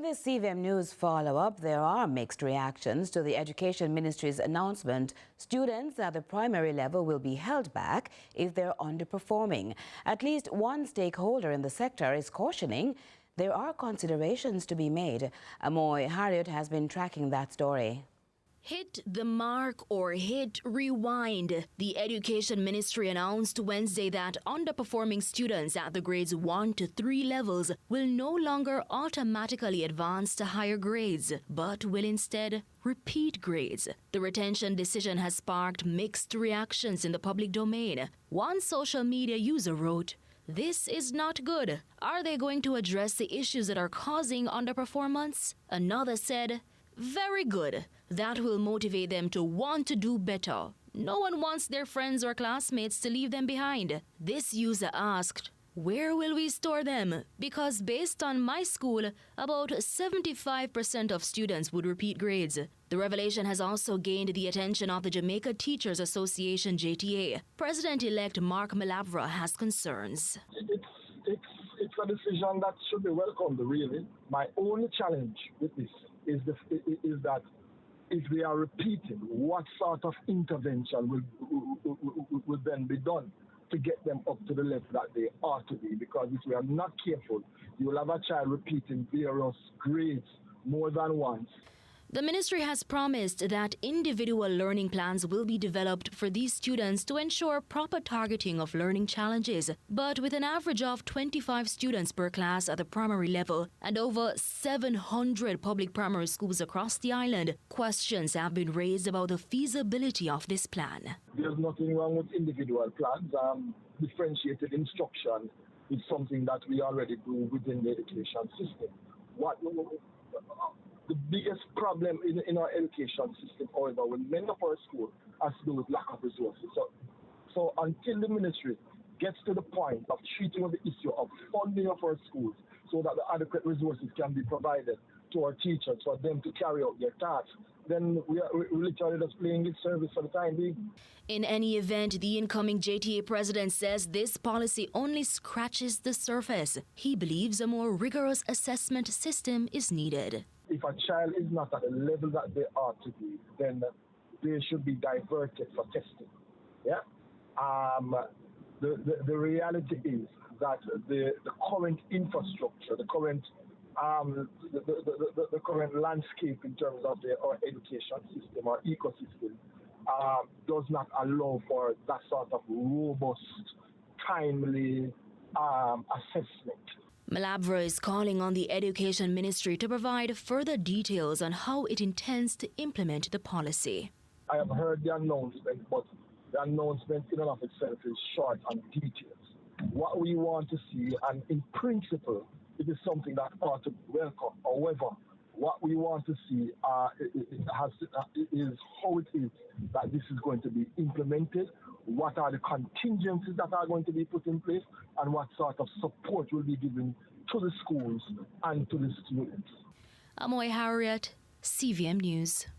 In this CVM News follow-up, there are mixed reactions to the Education Ministry's announcement students at the primary level will be held back if they're underperforming. At least one stakeholder in the sector is cautioning there are considerations to be made. Amoy Harriot has been tracking that story. Hit the mark or hit rewind. The Education Ministry announced Wednesday that underperforming students at the grades 1 to 3 levels will no longer automatically advance to higher grades, but will instead repeat grades. The retention decision has sparked mixed reactions in the public domain. One social media user wrote, "This is not good. Are they going to address the issues that are causing underperformance?" Another said, "Very good. That will motivate them to want to do better. No one wants their friends or classmates to leave them behind." This user asked, "Where will we store them? Because based on my school, about 75% of students would repeat grades." The revelation has also gained the attention of the Jamaica Teachers Association, JTA. President-elect Mark Malavra has concerns. It's a decision that should be welcomed, really. My only challenge with this is that if they are repeating, what sort of intervention will then be done to get them up to the level that they ought to be? Because if we are not careful, you will have a child repeating various grades more than once. The ministry has promised that individual learning plans will be developed for these students to ensure proper targeting of learning challenges. But with an average of 25 students per class at the primary level and over 700 public primary schools across the island, questions have been raised about the feasibility of this plan. There's nothing wrong with individual plans. Differentiated instruction is something that we already do within the education system. The biggest problem in our education system, however, with many of our schools, has to do with lack of resources. So until the ministry gets to the point of treating the issue of funding of our schools so that the adequate resources can be provided to our teachers for them to carry out their tasks, then we're literally just playing this service for the time being. In any event, the incoming JTA president says this policy only scratches the surface. He believes a more rigorous assessment system is needed. If a child is not at the level that they ought to be, then they should be diverted for testing. Yeah. The reality is that the current infrastructure, the current landscape in terms of our education system, our ecosystem, does not allow for that sort of robust, timely assessment. Malavra is calling on the Education Ministry to provide further details on how it intends to implement the policy. I have heard the announcement, but the announcement in and of itself is short on details. What we want to see, and in principle, it is something that ought to be welcome. However, what we want to see is how it is that this is going to be implemented, what are the contingencies that are going to be put in place, and what sort of support will be given to the schools and to the students. Amoy Harriot, CVM News.